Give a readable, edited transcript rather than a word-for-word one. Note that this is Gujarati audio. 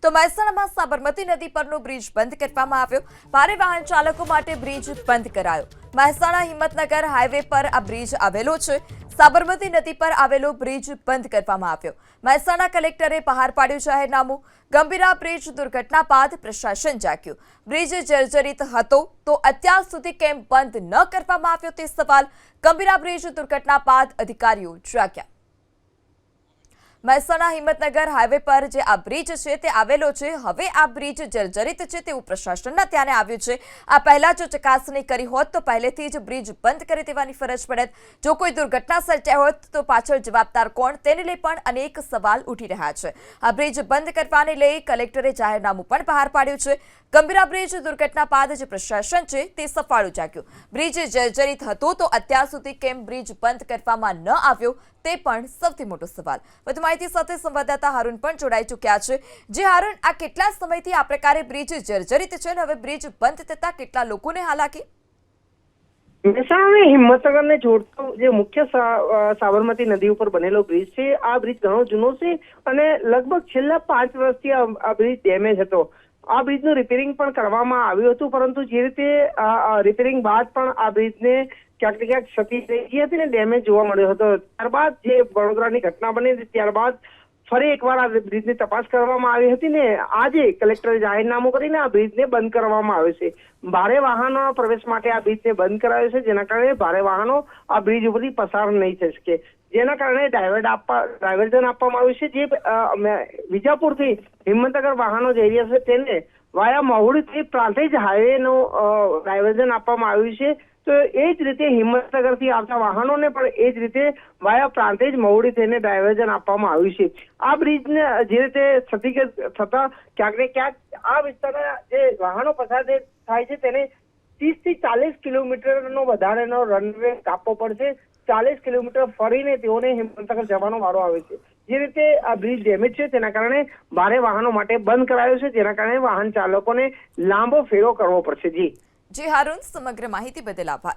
તો મહેસાણામાં સાબરમતી નદી પરનો બ્રિજ બંધ કરવામાં આવ્યો। ભારે વાહન ચાલકો માટે બ્રિજ બંધ કરાયો। મહેસાણા હિંમતનગર હાઈવે પર આ બ્રિજ આવેલો છે। સાબરમતી નદી પર આવેલો બ્રિજ બંધ કરવામાં આવ્યો। મહેસાણા કલેક્ટરે બહાર પાડ્યું જાહેરનામું। ગંભીરા બ્રિજ દુર્ઘટના બાદ પ્રશાસન જાગ્યું। બ્રિજ જર્જરિત હતો તો અત્યાર સુધી કેમ બંધ ન કરવામાં આવ્યો તે સવાલ। ગંભીરા બ્રિજ દુર્ઘટના બાદ અધિકારીઓ જાગ્યા। મહેસાણા હિંમતનગર હાઈવે પર જે આ બ્રિજ છે તે આવેલો છે। હવે આ બ્રિજ જર્જરિત છે તેવું પ્રશાસનના ધ્યાને આવ્યું છે। આ પહેલા જો ચકાસણી કરી હોત તો પહેલેથી જ બ્રિજ બંધ કરી દેવાની ફરજ પડત। જો કોઈ દુર્ઘટના સર્જાઈ હોત તો પાછળ જવાબદાર કોણ તેને લઈ પણ અનેક સવાલ ઉઠી રહ્યા છે। આ બ્રિજ બંધ કરવાને લઈ કલેક્ટરે જાહેરનામું પણ બહાર પાડ્યું છે। ગંભીરા બ્રિજ દુર્ઘટના બાદ જે પ્રશાસન છે તે સફાળું જાગ્યું। બ્રિજ જર્જરિત હતો તો અત્યાર સુધી કેમ બ્રિજ બંધ કરવામાં ન આવ્યો તે પણ સૌથી મોટો સવાલ। વધુ માહિતી સાથે સંવાદદાતા હારૂન પણ જોડાઈ ચૂક્યા છે। જે હારૂન, આ કેટલા સમયથી આ પ્રકારે બ્રિજ જર્જરિત છે અને હવે બ્રિજ બંધ થતા કેટલા લોકોને હાલાકી? મહેસાણા અને હિંમતનગરને જોડતો જે મુખ્ય સાબરમતી નદી ઉપર બનેલો બ્રિજ છે, આ બ્રિજ ઘણો જૂનો છે અને લગભગ છેલ્લા 5 વર્ષથી આ બ્રિજ ડેમેજ હતો। આ બ્રિજનું રિપેરિંગ પણ કરવામાં આવ્યું હતું, પરંતુ જે રીતે રિપેરિંગ બાદ પણ આ બ્રિજને ક્યાંક ને ક્યાંક ક્ષતિ થઈ ગઈ હતી ને ડેમેજ જોવા મળ્યો હતો। ત્યારબાદ જે વડોદરાની ઘટના બની ત્યારબાદ ફરી એકવાર આ બ્રિજની તપાસ કરવામાં આવી હતી ને આજે કલેક્ટરે જાહેરનામું કરીને આ બ્રિજને બંધ કરવામાં આવ્યો છે। ભારે વાહનો પ્રવેશ માટે આ બ્રિજને બંધ કરાયો છે, જેના કારણે ભારે વાહનો આ બ્રિજ ઉપરથી પસાર નહીં થઈ શકે। જેના કારણે ડાયવર્ઝન આપવામાં આવ્યું છે। જે વિજાપુરથી હિંમતનગર વાહનો જઈ રહ્યા છે તેને વાયા મહુડીથી પ્રાંતિજ હાઈવેનું ડાયવર્ઝન આપવામાં આવ્યું છે। તો એ જ રીતે હિંમતનગરથી આવતા વાહનોને પણ એ જ રીતે વાયા પ્રાંતિજ મહુડી થઈને ડાયવર્ઝન આપવામાં આવ્યું છે। આ બ્રિજને જે રીતે ક્ષતિગ્રસ્ત થતા ક્યાંક ને ક્યાંક આ વિસ્તારના જે વાહનો પસાર થાય છે તેને 30 થી 40 કિલોમીટરનો વધારેનો રનવે કાપવો પડશે। 40 કિલોમીટર ફરીને તેઓને હિંમતનગર જવાનો વારો આવે છે। જે રીતે આ બ્રિજ ડેમેજ છે તેના કારણે ભારે વાહનો માટે બંધ કરાયો છે, જેના કારણે વાહન ચાલકોને લાંબો ફેરો કરવો પડશે। જી હારૂન, સમગ્ર માહિતી બદલ આભાર।